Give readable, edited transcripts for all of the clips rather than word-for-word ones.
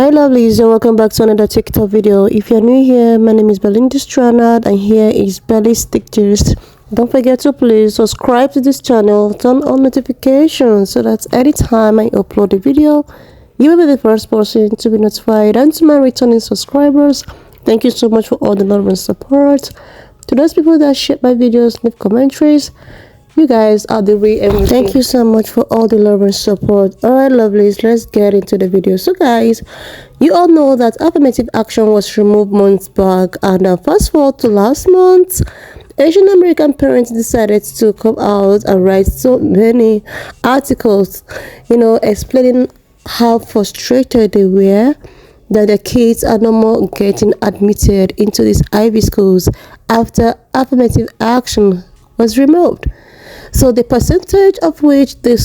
Hi lovelies, and welcome back to another TikTok video. If you're new here, my name is Belinda Stranad and here is Belly Stickers. Don't forget to please subscribe to this channel, turn on notifications so that anytime I upload a video, you will be the first person to be notified. And to my returning subscribers, thank you so much for all the love and support. To those people that share my videos, leave commentaries, you guys are the real MVP. Thank you so much for all the love and support. Alright lovelies, let's get into the video. So guys, you all know that affirmative action was removed months back, and fast forward to last month, Asian American parents decided to come out and write so many articles, explaining how frustrated they were that the kids are no more getting admitted into these Ivy schools after affirmative action was removed. So the percentage of which the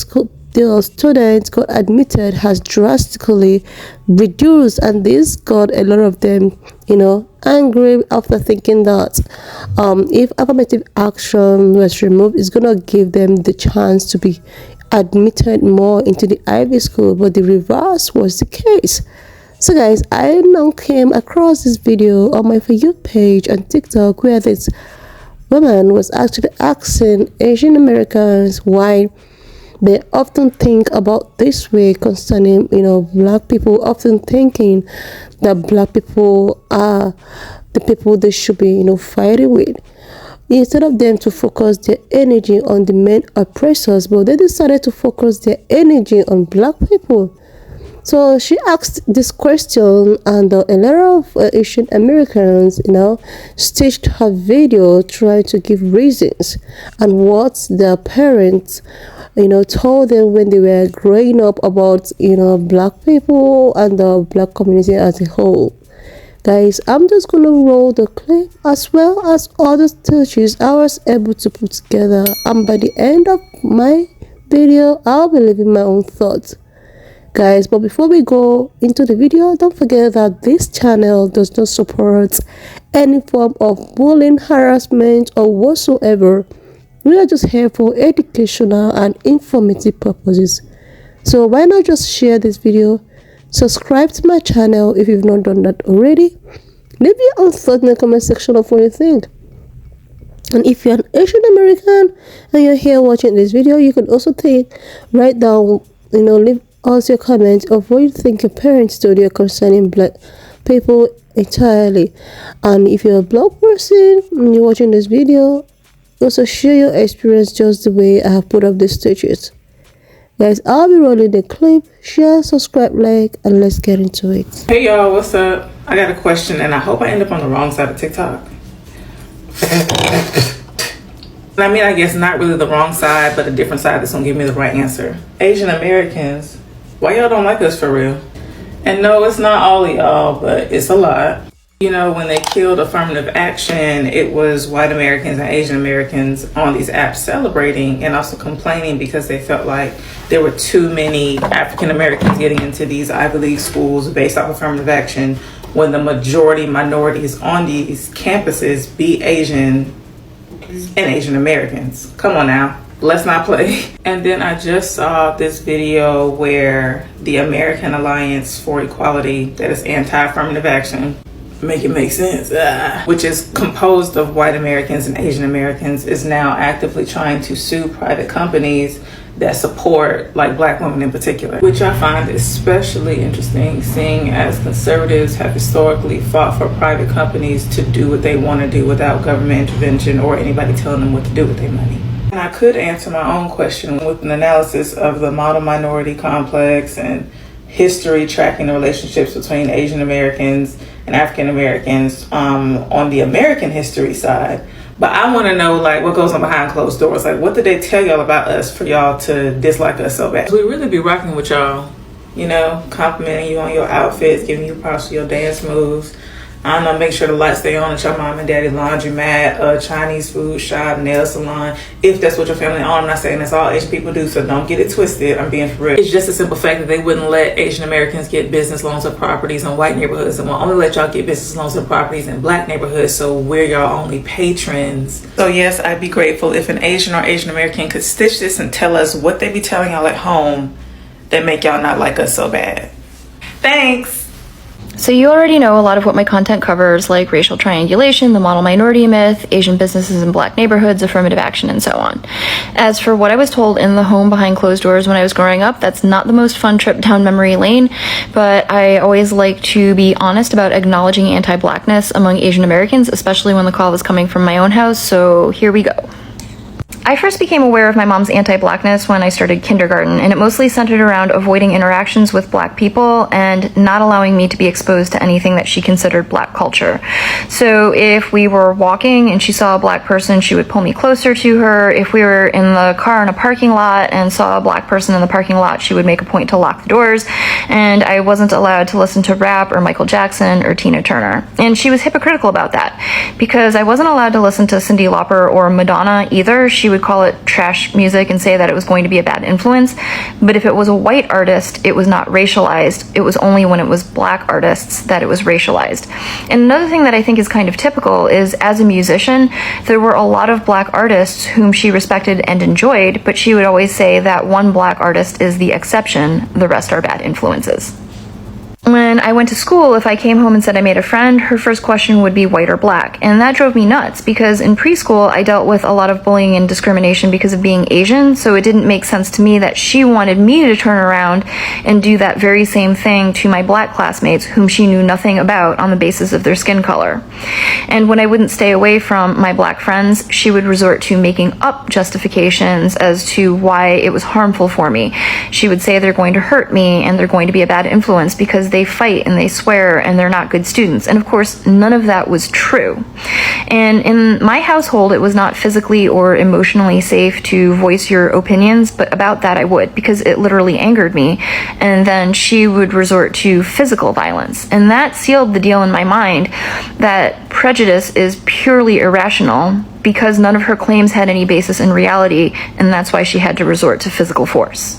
students got admitted has drastically reduced, and this got a lot of them, angry after thinking that if affirmative action was removed, it's gonna give them the chance to be admitted more into the Ivy school, but the reverse was the case. So guys, I now came across this video on my For You page on TikTok where this woman was actually asking Asian Americans why they often think about this way concerning, black people, often thinking that black people are the people they should be, fighting with. Instead of them to focus their energy on the main oppressors, but they decided to focus their energy on black people. So she asked this question, and a lot of Asian Americans, staged her video trying to give reasons and what their parents, told them when they were growing up about, black people and the black community as a whole. Guys, I'm just going to roll the clip as well as other touches I was able to put together. And by the end of my video, I'll be leaving my own thoughts. Guys, but before we go into the video, don't forget that this channel does not support any form of bullying, harassment, or whatsoever. We are just here for educational and informative purposes. So why not just share this video, subscribe to my channel if you've not done that already, leave your own thoughts in the comment section of what you think. And if you're an Asian American and you're here watching this video, you can also write down, leave also your comment of what you think your parents told you concerning black people entirely. And if you're a black person and you're watching this video, also share your experience just the way I have put up the stitches. Guys, I'll be rolling the clip. Share, subscribe, like, and let's get into it. Hey y'all, what's up? I got a question and I hope I end up on the wrong side of TikTok. I guess not really the wrong side, but a different side that's gonna give me the right answer. Asian Americans, why y'all don't like us for real? And no, it's not all of y'all, but it's a lot. When they killed affirmative action, it was white Americans and Asian Americans on these apps celebrating and also complaining because they felt like there were too many African Americans getting into these Ivy League schools based off affirmative action when the majority minorities on these campuses be Asian and Asian Americans. Come on now. Let's not play. And then I just saw this video where the American Alliance for Equality, that is anti-affirmative action, make it make sense, which is composed of white Americans and Asian Americans, is now actively trying to sue private companies that support black women in particular, which I find especially interesting, seeing as conservatives have historically fought for private companies to do what they want to do without government intervention or anybody telling them what to do with their money. And I could answer my own question with an analysis of the model minority complex and history tracking the relationships between Asian Americans and African Americans on the American history side. But I want to know what goes on behind closed doors. What did they tell y'all about us for y'all to dislike us so bad? We really be rocking with y'all, complimenting you on your outfits, giving you props for your dance moves. I don't know, make sure the lights stay on at your mom and daddy laundromat, Chinese food shop, nail salon, if that's what your family on. I'm not saying that's all Asian people do, so don't get it twisted. I'm being for real. It's just a simple fact that they wouldn't let Asian Americans get business loans or properties in white neighborhoods and will only let y'all get business loans and properties in black neighborhoods, so we're y'all only patrons. So yes, I'd be grateful if an Asian or Asian American could stitch this and tell us what they be telling y'all at home that make y'all not like us so bad. Thanks. So you already know a lot of what my content covers, like racial triangulation, the model minority myth, Asian businesses in black neighborhoods, affirmative action, and so on. As for what I was told in the home behind closed doors when I was growing up, that's not the most fun trip down memory lane, but I always like to be honest about acknowledging anti-blackness among Asian Americans, especially when the call was coming from my own house, so here we go. I first became aware of my mom's anti-blackness when I started kindergarten, and it mostly centered around avoiding interactions with black people and not allowing me to be exposed to anything that she considered black culture. So if we were walking and she saw a black person, she would pull me closer to her. If we were in the car in a parking lot and saw a black person in the parking lot, she would make a point to lock the doors, and I wasn't allowed to listen to rap or Michael Jackson or Tina Turner. And she was hypocritical about that, because I wasn't allowed to listen to Cyndi Lauper or Madonna either. She would call it trash music and say that it was going to be a bad influence, but if it was a white artist, it was not racialized. It was only when it was black artists that it was racialized. And another thing that I think is kind of typical is, as a musician, there were a lot of black artists whom she respected and enjoyed, but she would always say that one black artist is the exception, the rest are bad influences. When I went to school, if I came home and said I made a friend, her first question would be white or black. And that drove me nuts, because in preschool, I dealt with a lot of bullying and discrimination because of being Asian, so it didn't make sense to me that she wanted me to turn around and do that very same thing to my black classmates, whom she knew nothing about, on the basis of their skin color. And when I wouldn't stay away from my black friends, she would resort to making up justifications as to why it was harmful for me. She would say they're going to hurt me and they're going to be a bad influence because they fight and they swear and they're not good students. And of course, none of that was true. And in my household, it was not physically or emotionally safe to voice your opinions, but about that I would, because it literally angered me. And then she would resort to physical violence. And that sealed the deal in my mind that prejudice is purely irrational, because none of her claims had any basis in reality, and that's why she had to resort to physical force.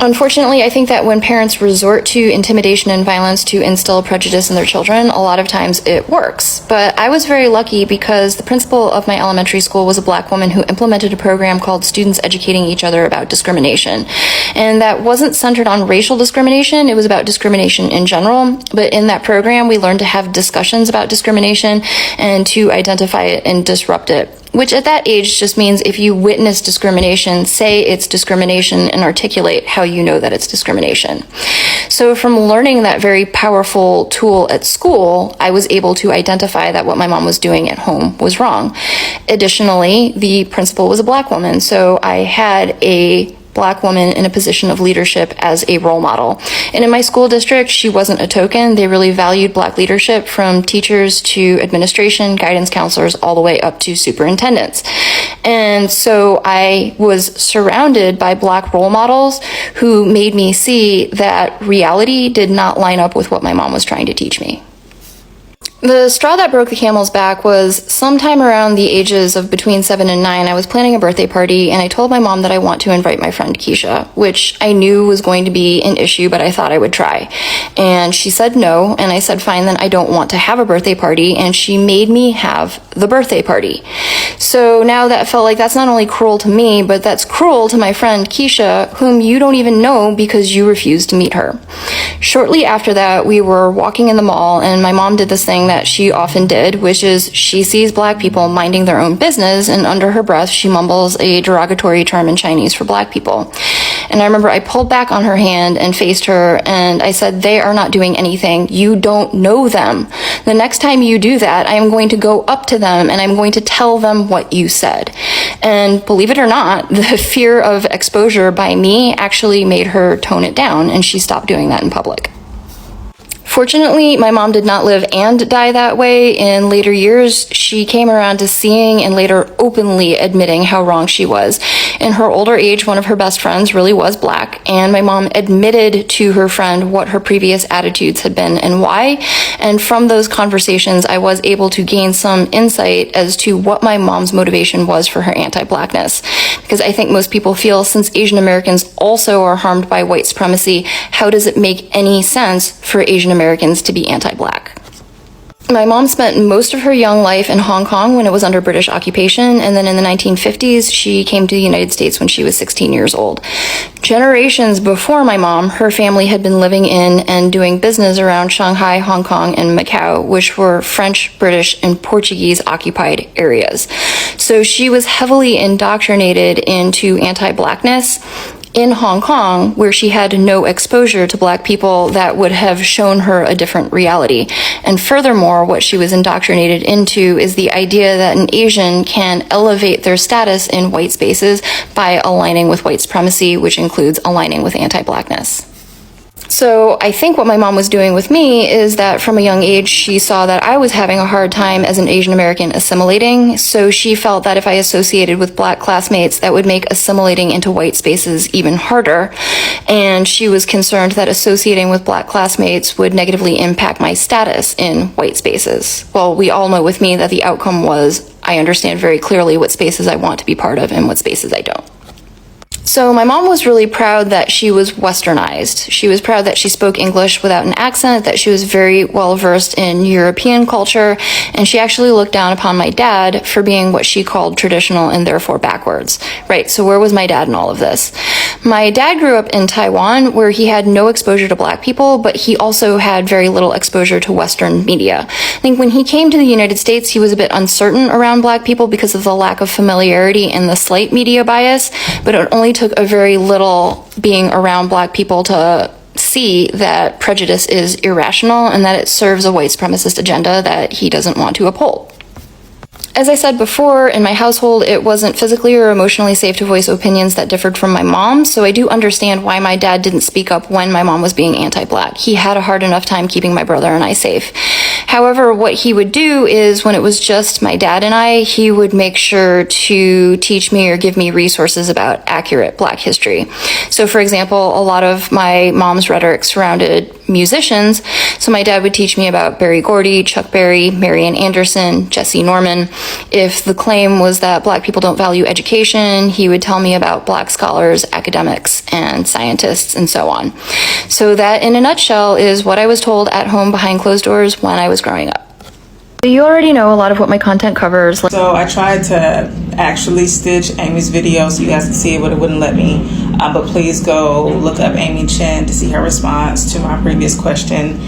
Unfortunately, I think that when parents resort to intimidation and violence to instill prejudice in their children, a lot of times it works. But I was very lucky, because the principal of my elementary school was a black woman who implemented a program called Students Educating Each Other About Discrimination. And that wasn't centered on racial discrimination, it was about discrimination in general. But in that program, we learned to have discussions about discrimination and to identify it and disrupt it. Which at that age just means if you witness discrimination, say it's discrimination and articulate how you know that it's discrimination. So from learning that very powerful tool at school, I was able to identify that what my mom was doing at home was wrong. Additionally, the principal was a black woman, so I had a black woman in a position of leadership as a role model. And in my school district, she wasn't a token. They really valued black leadership, from teachers to administration, guidance counselors, all the way up to superintendents. And so I was surrounded by black role models who made me see that reality did not line up with what my mom was trying to teach me. The straw that broke the camel's back was sometime around the ages of between 7 and 9. I was planning a birthday party, and I told my mom that I want to invite my friend Keisha, which I knew was going to be an issue, but I thought I would try. And she said no, and I said, fine, then I don't want to have a birthday party, and she made me have the birthday party. So now that felt like that's not only cruel to me, but that's cruel to my friend Keisha, whom you don't even know because you refused to meet her. Shortly after that, we were walking in the mall, and my mom did this thing that she often did, which is she sees black people minding their own business, and under her breath she mumbles a derogatory term in Chinese for black people. And I remember I pulled back on her hand and faced her, and I said, they are not doing anything. You don't know them. The next time you do that, I am going to go up to them and I'm going to tell them what you said. And believe it or not, the fear of exposure by me actually made her tone it down, and she stopped doing that in public. Fortunately, my mom did not live and die that way. In later years, she came around to seeing and later openly admitting how wrong she was. In her older age, one of her best friends really was black, and my mom admitted to her friend what her previous attitudes had been and why. And from those conversations, I was able to gain some insight as to what my mom's motivation was for her anti-blackness. Because I think most people feel, since Asian Americans also are harmed by white supremacy, how does it make any sense for Asian Americans to be anti-black? My mom spent most of her young life in Hong Kong when it was under British occupation, and then in the 1950s, she came to the United States when she was 16 years old. Generations before my mom, her family had been living in and doing business around Shanghai, Hong Kong, and Macau, which were French, British, and Portuguese occupied areas. So she was heavily indoctrinated into anti-Blackness in Hong Kong, where she had no exposure to Black people that would have shown her a different reality. And furthermore, what she was indoctrinated into is the idea that an Asian can elevate their status in white spaces by aligning with white supremacy, which includes aligning with anti-Blackness. So I think what my mom was doing with me is that from a young age, she saw that I was having a hard time as an Asian American assimilating. So she felt that if I associated with Black classmates, that would make assimilating into white spaces even harder. And she was concerned that associating with Black classmates would negatively impact my status in white spaces. Well, we all know with me that the outcome was I understand very clearly what spaces I want to be part of and what spaces I don't. So my mom was really proud that she was westernized. She was proud that she spoke English without an accent, that she was very well versed in European culture, and she actually looked down upon my dad for being what she called traditional and therefore backwards. Right, so where was my dad in all of this? My dad grew up in Taiwan, where he had no exposure to Black people, but he also had very little exposure to Western media. I think when he came to the United States, he was a bit uncertain around Black people because of the lack of familiarity and the slight media bias, but it only took a very little being around Black people to see that prejudice is irrational and that it serves a white supremacist agenda that he doesn't want to uphold. As I said before, in my household, it wasn't physically or emotionally safe to voice opinions that differed from my mom, so I do understand why my dad didn't speak up when my mom was being anti-Black. He had a hard enough time keeping my brother and I safe. However, what he would do is when it was just my dad and I, he would make sure to teach me or give me resources about accurate Black history. So for example, a lot of my mom's rhetoric surrounded musicians. So my dad would teach me about Berry Gordy, Chuck Berry, Marian Anderson, Jesse Norman. If the claim was that Black people don't value education, he would tell me about Black scholars, academics, and scientists, and so on. So that, in a nutshell, is what I was told at home behind closed doors when I was growing up. You already know a lot of what my content covers. So I tried to actually stitch Amy's video so you guys can see it, but it wouldn't let me. But please go look up Amy Chen to see her response to my previous question.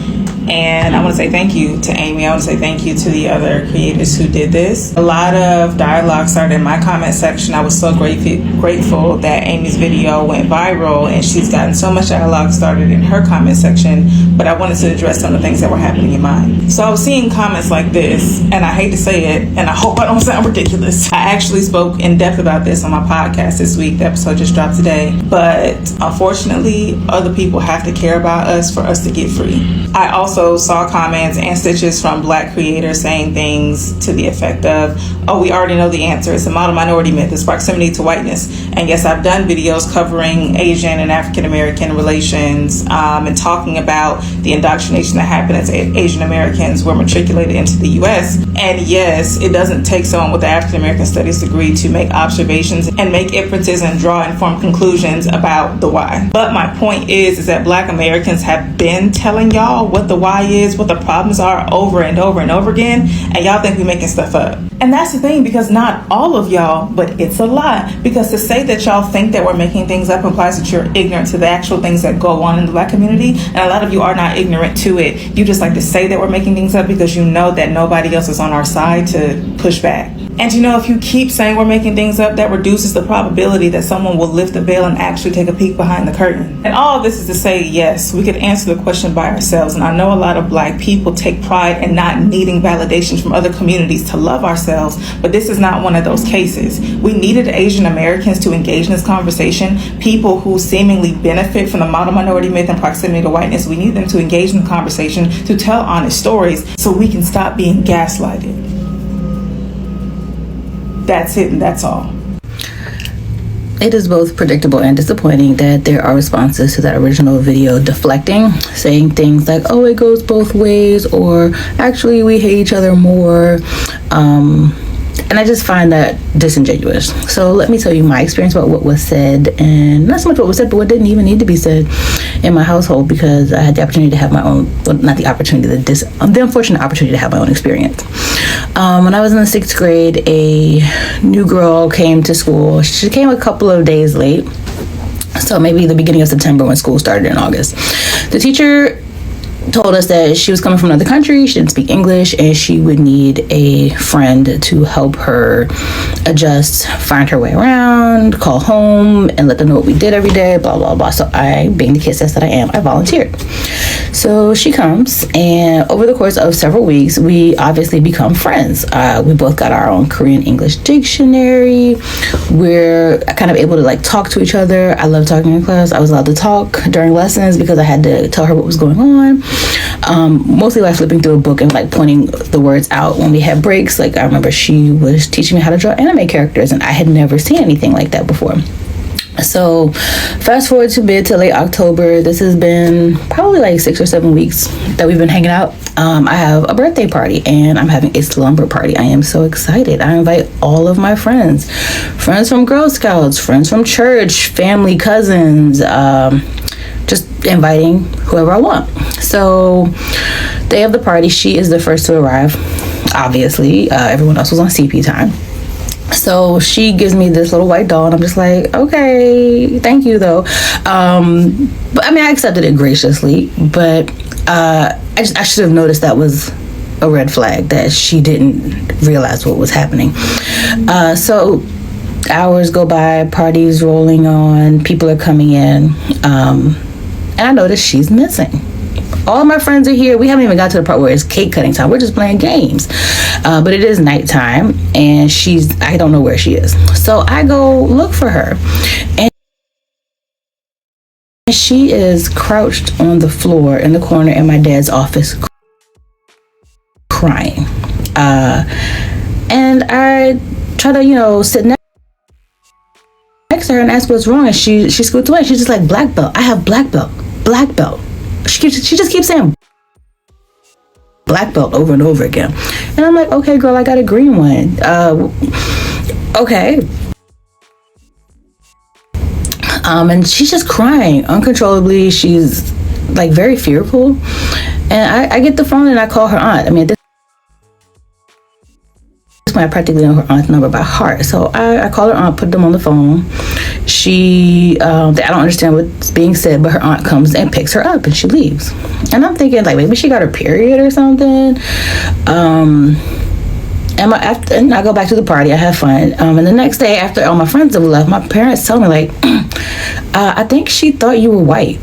And I want to say thank you to Amy. I want to say thank you to the other creators who did this. A lot of dialogue started in my comment section. I was so grateful that Amy's video went viral and she's gotten so much dialogue started in her comment section. But I wanted to address some of the things that were happening in mine. So I was seeing comments like this, and I hate to say it, and I hope I don't sound ridiculous. I actually spoke in depth about this on my podcast this week. The episode just dropped today. But unfortunately, other people have to care about us for us to get free. I also saw comments and stitches from Black creators saying things to the effect of, oh, we already know the answer. It's a model minority myth. It's proximity to whiteness. And yes, I've done videos covering Asian and African American relations and talking about the indoctrination that happened as Asian Americans were matriculated into the U.S. And yes, it doesn't take someone with an African American studies degree to make observations and make inferences and draw informed conclusions about the why. But my point is that Black Americans have been telling y'all what the why is, what the problems are over and over and over again, and y'all think we're making stuff up. And that's the thing, because not all of y'all, but it's a lot. Because to say that y'all think that we're making things up implies that you're ignorant to the actual things that go on in the Black community, and a lot of you are not ignorant to it. You just like to say that we're making things up because you know that nobody else is on our side to push back. And you know, if you keep saying we're making things up, that reduces the probability that someone will lift the veil and actually take a peek behind the curtain. And all of this is to say, yes, we could answer the question by ourselves. And I know a lot of Black people take pride in not needing validations from other communities to love ourselves, but this is not one of those cases. We needed Asian Americans to engage in this conversation. People who seemingly benefit from the model minority myth and proximity to whiteness, we need them to engage in the conversation, to tell honest stories so we can stop being gaslighted. That's it, and that's all. It is both predictable and disappointing that there are responses to that original video deflecting, saying things like, oh, it goes both ways, or actually we hate each other more. And I just find that disingenuous. So let me tell you my experience about what was said, and not so much what was said, but what didn't even need to be said in my household, because I had the opportunity to have my own, well, not the opportunity, the unfortunate opportunity to have my own experience. When I was in the 6th grade, a new girl came to school. She came a couple of days late. So maybe the beginning of September when school started in August. The teacher told us that she was coming from another country, she didn't speak English, and she would need a friend to help her adjust, find her way around, call home, and let them know what we did every day, blah, blah, blah. So I, being the kid sis that I am, I volunteered. So she comes, and over the course of several weeks, we obviously become friends. We both got our own Korean English dictionary. We're kind of able to like talk to each other. I love talking in class. I was allowed to talk during lessons because I had to tell her what was going on. Mostly like flipping through a book and like pointing the words out when we had breaks. Like I remember she was teaching me how to draw anime characters, and I had never seen anything like that before. So fast forward to mid to late October. This has been probably like 6 or 7 weeks that we've been hanging out. I have a birthday party and I'm having a slumber party. I am so excited. I invite all of my friends from Girl Scouts, friends from church, family, cousins, just inviting whoever I want. So day of the party, she is the first to arrive. Obviously, everyone else was on CP time. So she gives me this little white doll, and I'm just like, okay, thank you though. But I mean, I accepted it graciously, but I should have noticed that was a red flag, that she didn't realize what was happening. So hours go by, parties rolling on, people are coming in, and I notice she's missing. All my friends are here. We haven't even got to the part where it's cake cutting time. We're just playing games. But it is nighttime, and I don't know where she is. So I go look for her. And she is crouched on the floor in the corner in my dad's office crying. And I try to, sit next to her and ask what's wrong. And she scoots away. She's just like, black belt. I have black belt. Black belt. She just keeps saying black belt over and over again. And I'm like, okay, girl, I got a green one. Okay. And she's just crying uncontrollably. She's like very fearful. And I get the phone and I call her aunt. I mean, at this point, I practically know her aunt's number by heart. So I call her aunt, put them on the phone. I don't understand what's being said, but her aunt comes and picks her up and she leaves. And I'm thinking like maybe she got her period or something. And I go back to the party. I have fun. And the next day, after all my friends have left, my parents tell me like, I think she thought you were white.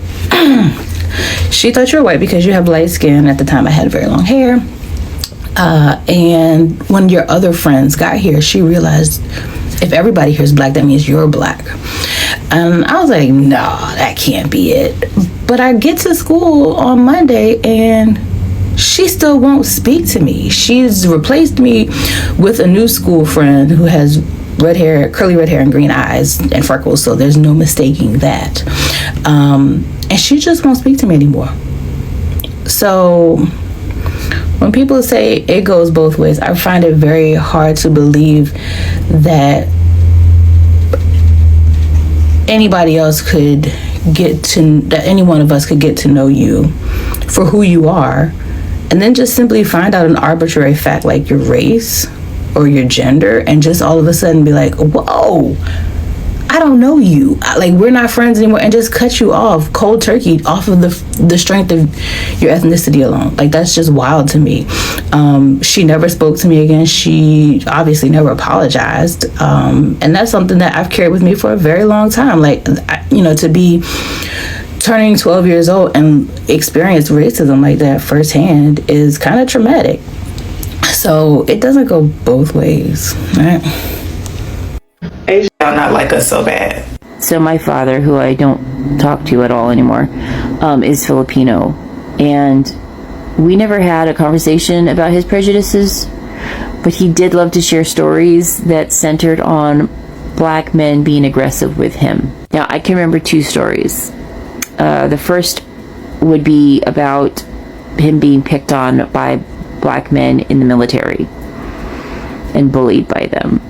She thought you were white because you have light skin. At the time, I had very long hair. And when your other friends got here, she realized if everybody here is black, that means you're black. And I was like, no, that can't be it. But I get to school on Monday and she still won't speak to me. She's replaced me with a new school friend who has red hair, curly red hair and green eyes and freckles. So there's no mistaking that. And she just won't speak to me anymore. So when people say it goes both ways, I find it very hard to believe that anybody else could that any one of us could get to know you for who you are, and then just simply find out an arbitrary fact like your race or your gender, and just all of a sudden be like, whoa, I don't know you, like we're not friends anymore, and just cut you off cold turkey off of the strength of your ethnicity alone. Like that's just wild to me. She never spoke to me again. She obviously never apologized, and that's something that I've carried with me for a very long time. Like to be turning 12 years old and experience racism like that firsthand is kind of traumatic. So it doesn't go both ways, right? Asian are not like us so bad. So my father, who I don't talk to at all anymore, is Filipino, and we never had a conversation about his prejudices, but he did love to share stories that centered on black men being aggressive with him. Now, I can remember 2 stories. The first would be about him being picked on by black men in the military. and bullied by them.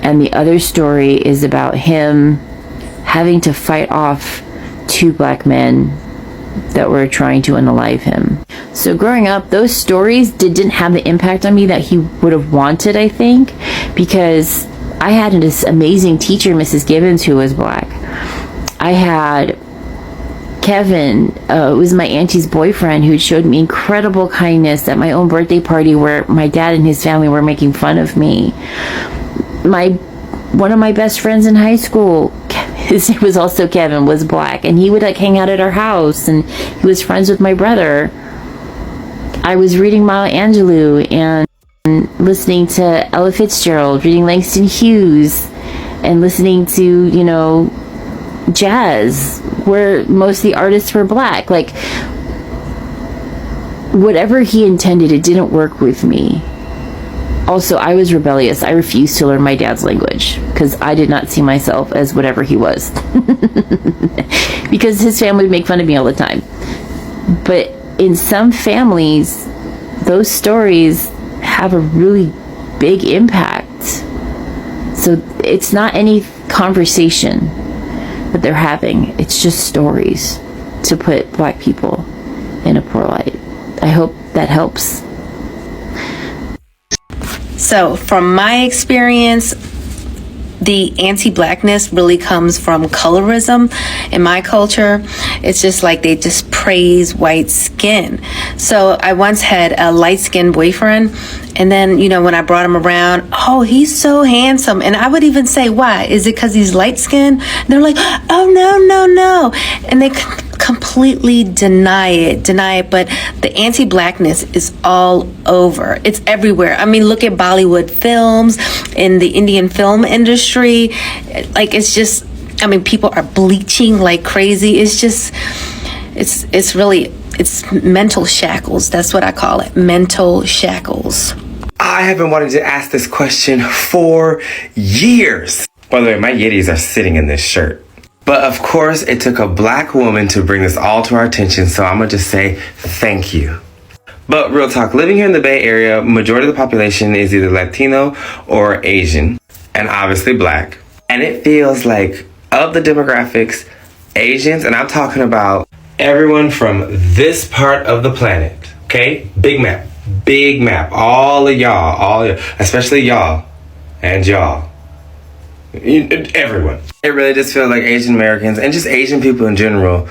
And the other story is about him having to fight off 2 black men that were trying to unalive him. So growing up, those stories didn't have the impact on me that he would have wanted, I think, because I had this amazing teacher, Mrs. Gibbons, who was black. I had Kevin, was my auntie's boyfriend, who showed me incredible kindness at my own birthday party where my dad and his family were making fun of me. One of my best friends in high school, his name was also Kevin, was black, and he would like hang out at our house, and he was friends with my brother. I was reading Maya Angelou and listening to Ella Fitzgerald, reading Langston Hughes, and listening to, you know, jazz, where most of the artists were black. Like, whatever he intended, it didn't work with me. Also, I was rebellious. I refused to learn my dad's language because I did not see myself as whatever he was. Because his family would make fun of me all the time. But in some families, those stories have a really big impact. So it's not any conversation that they're having. It's just stories to put black people in a poor light. I hope that helps. So from my experience, the anti-blackness really comes from colorism in my culture. It's just like they just praise white skin. So I once had a light-skinned boyfriend, and then, you know, when I brought him around, oh, he's so handsome. And I would even say, why? Is it because he's light-skinned? And they're like, oh, no. And they completely deny it. But the anti-blackness is all over. It's everywhere. I mean, look at Bollywood films, in the Indian film industry. Like, it's just, I mean, people are bleaching like crazy. It's just, it's really, it's mental shackles. That's what I call it, mental shackles. I have been wanting to ask this question for years. By the way, my Yetis are sitting in this shirt. But of course, it took a black woman to bring this all to our attention, so I'm gonna just say thank you. But real talk, living here in the Bay Area, majority of the population is either Latino or Asian, and obviously black. And it feels like, of the demographics, Asians, and I'm talking about everyone from this part of the planet, okay? Big map, all of y'all, especially y'all, and y'all. Everyone. It really just feels like Asian Americans and just Asian people in general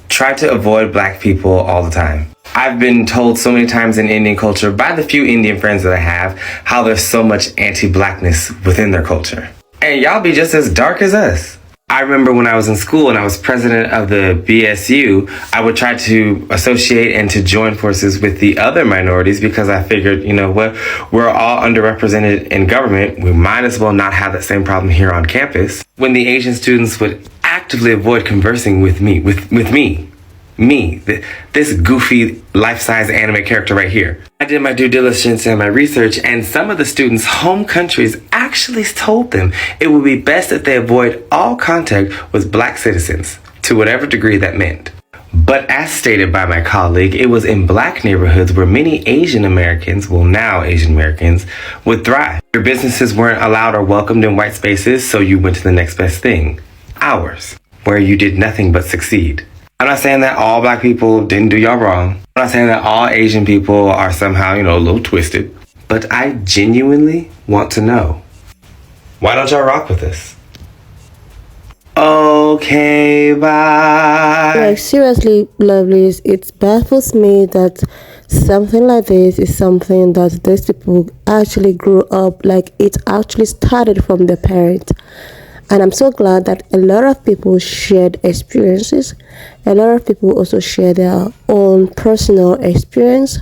try to avoid black people all the time. I've been told so many times in Indian culture by the few Indian friends that I have how there's so much anti-blackness within their culture. And y'all be just as dark as us. I remember when I was in school and I was president of the BSU, I would try to associate and to join forces with the other minorities because I figured, you know what, we're all underrepresented in government. We might as well not have that same problem here on campus. When the Asian students would actively avoid conversing with me, this goofy life-size anime character right here. I did my due diligence and my research, and some of the students' home countries actually told them it would be best if they avoid all contact with black citizens, to whatever degree that meant. But as stated by my colleague, it was in black neighborhoods where many Asian Americans, well now Asian Americans, would thrive. Your businesses weren't allowed or welcomed in white spaces, so you went to the next best thing, ours, where you did nothing but succeed. I'm not saying that all black people didn't do y'all wrong. I'm not saying that all Asian people are somehow, a little twisted. But I genuinely want to know, why don't y'all rock with us? Okay, bye. Like, seriously, lovelies, it baffles me that something like this is something that these people actually grew up, like it actually started from their parents. And I'm so glad that a lot of people shared experiences. A lot of people also share their own personal experience,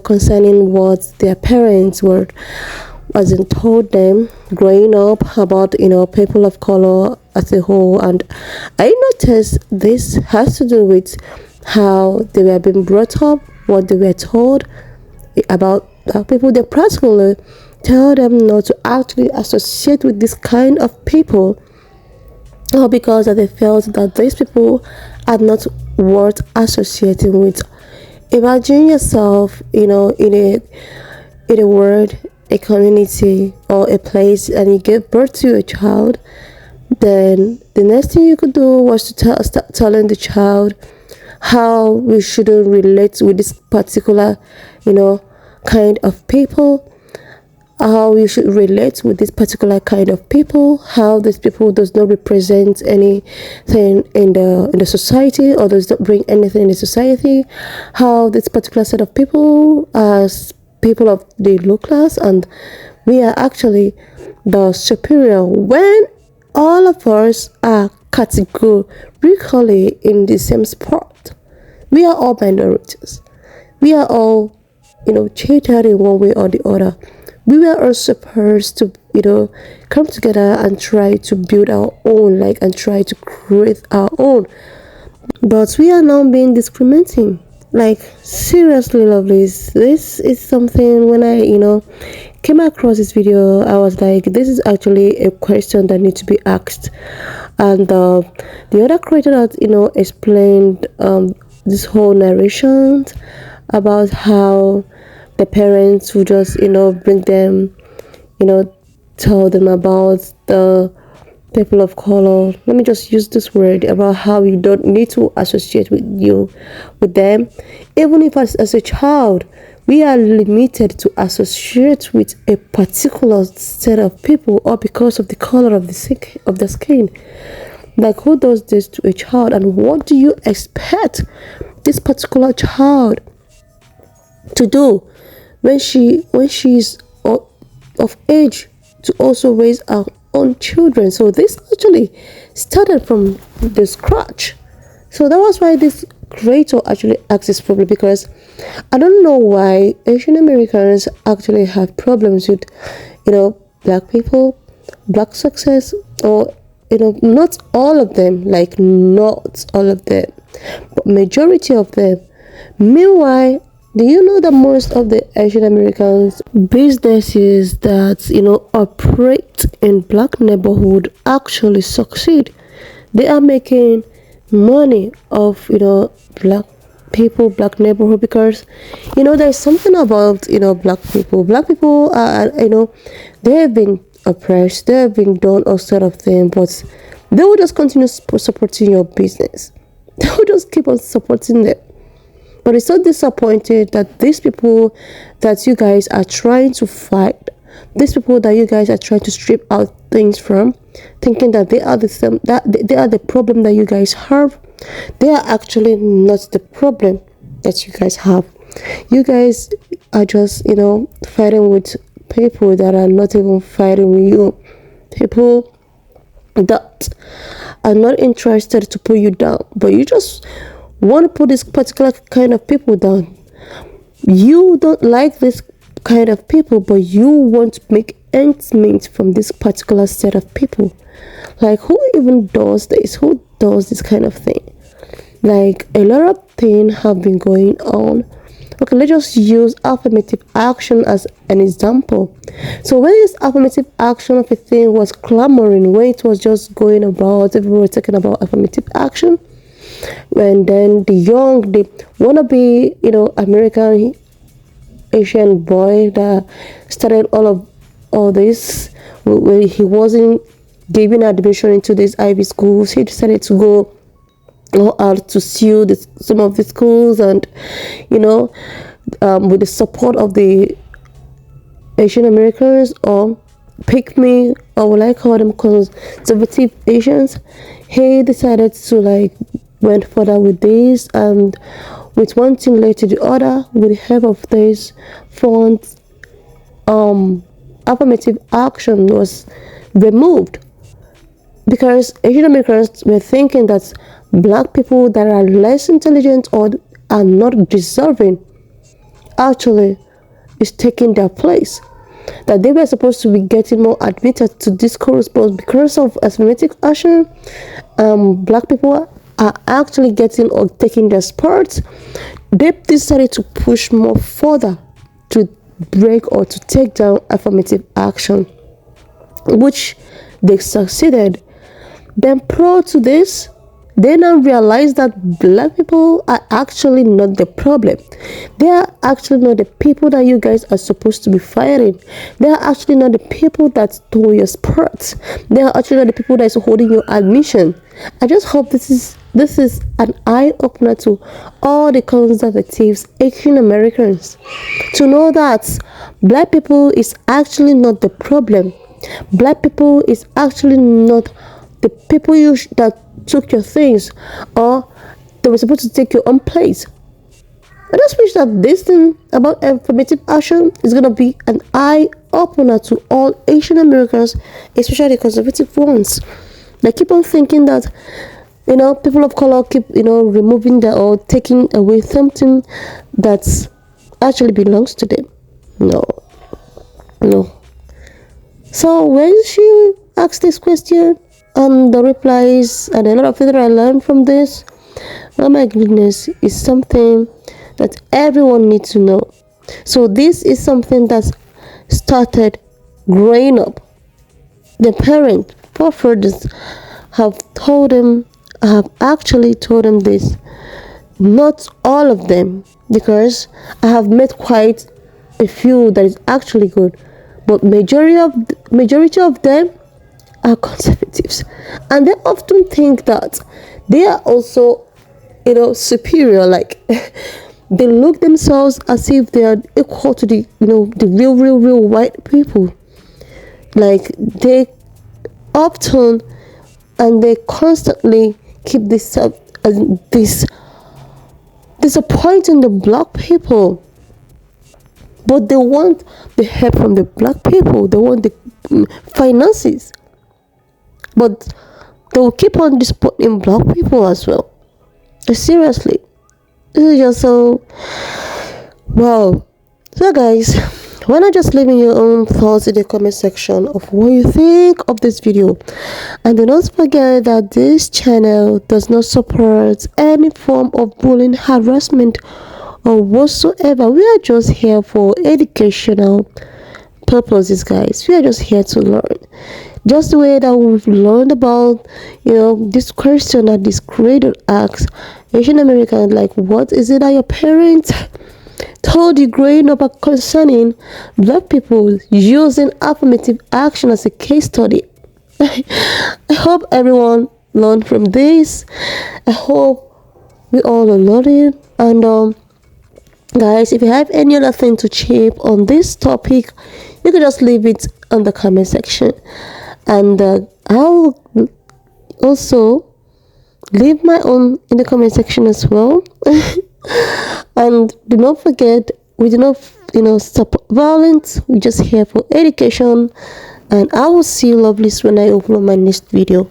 concerning what their parents wasn't told them growing up about, people of color as a whole. And I noticed this has to do with how they were being brought up, what they were told about people. They practically tell them not to actually associate with this kind of people, or because they felt that these people are not worth associating with. Imagine yourself, in a world a community or a place and you gave birth to a child, then the next thing you could do was to start telling the child how we shouldn't relate with this particular, kind of people, how you should relate with this particular kind of people, how these people does not represent anything in the society or does not bring anything in the society, how this particular set of people as people of the low class and we are actually the superior, when all of us are categorically in the same spot. We are all minorities. We are all, treated in one way or the other. We were all supposed to, come together and try to build our own, and try to create our own. But we are now being discriminating. Seriously, lovelies, this is something when I, came across this video, I was like, this is actually a question that needs to be asked. And the other creator that, explained this whole narration about how the parents would just, bring them, tell them about the people of color. Let me just use this word about how you don't need to associate with them. Even if as a child, we are limited to associate with a particular set of people or because of the color of the skin. Who does this to a child, and what do you expect this particular child to do when she's of age to also raise our own children? So this actually started from the scratch. So that was why this creator actually asked this problem, because I don't know why Asian Americans actually have problems with black people, black success, or not all of them, not all of them, but majority of them. Meanwhile, do you know that most of the Asian Americans businesses that operate in black neighborhood actually succeed? They are making money off black people, black neighborhood, because there's something about black people. Black people are they have been oppressed, they have been done all sort of things, but they will just continue supporting your business. They will just keep on supporting them. But it's so disappointed that these people that you guys are trying to fight, these people that you guys are trying to strip out things from, thinking that they are they are the problem that you guys have, they are actually not the problem that you guys have. You guys are just fighting with people that are not even fighting with you, people that are not interested to put you down, but you just want to put this particular kind of people down. You don't like this kind of people, but you want to make ends meet from this particular set of people. Who even does this? Who does this kind of thing? A lot of things have been going on. Okay, let's just use affirmative action as an example. So when this affirmative action of a thing was clamoring, when it was just going about, everyone was talking about affirmative action, and then the wannabe, American Asian boy that started all this, when he wasn't given admission into these Ivy schools, he decided to go out to sue some of the schools, and with the support of the Asian Americans, or pick me, or will I call them conservative Asians, he decided to went further with this, and with one thing led to the other, with the help of this funds, affirmative action was removed, because Asian Americans were thinking that black people that are less intelligent or are not deserving actually is taking their place, that they were supposed to be getting more admitted to this course, but because of affirmative action, black people are actually getting or taking their spot. They decided to push more further to break or to take down affirmative action, which they succeeded. Then prior to this, they now realize that black people are actually not the problem. They are actually not the people that you guys are supposed to be fighting. They are actually not the people that stole your sports. They are actually not the people that is holding your admission. I just hope this is an eye-opener to all the conservatives, Asian Americans, to know that black people is actually not the problem. Black people is actually not the people that took your things, or they were supposed to take your own place. I just wish that this thing about affirmative action is going to be an eye-opener to all Asian Americans, especially the conservative ones. They keep on thinking that, people of color keep, removing or taking away something that actually belongs to them. No. So when she asked this question, and the replies and a lot of things that I learned from this, oh my goodness, is something that everyone needs to know. So this is something that started growing up. The parent, forefathers have actually told them this. Not all of them, because I have met quite a few that is actually good, but majority of them are conservatives, and they often think that they are also, superior. Like they look themselves as if they are equal to the real white people. Like they often and they constantly keep this up this disappointing the black people. But they want the help from the black people. They want the finances. But they will keep on disappointing black people as well. Seriously. This is just so... wow. So guys, why not just leave me your own thoughts in the comment section of what you think of this video. And do not forget that this channel does not support any form of bullying, harassment, or whatsoever. We are just here for educational purposes, guys. We are just here to learn. Just the way that we've learned about, this question that this creator asks Asian American, like, what is it that your parents told you growing up concerning black people using affirmative action as a case study? I hope everyone learned from this. I hope we all are learning. And guys, if you have any other thing to chip on this topic, you can just leave it on the comment section, and I'll also leave my own in the comment section as well. And do not forget, we do not support violence. We're just here for education, and I will see you lovelies when I upload my next video.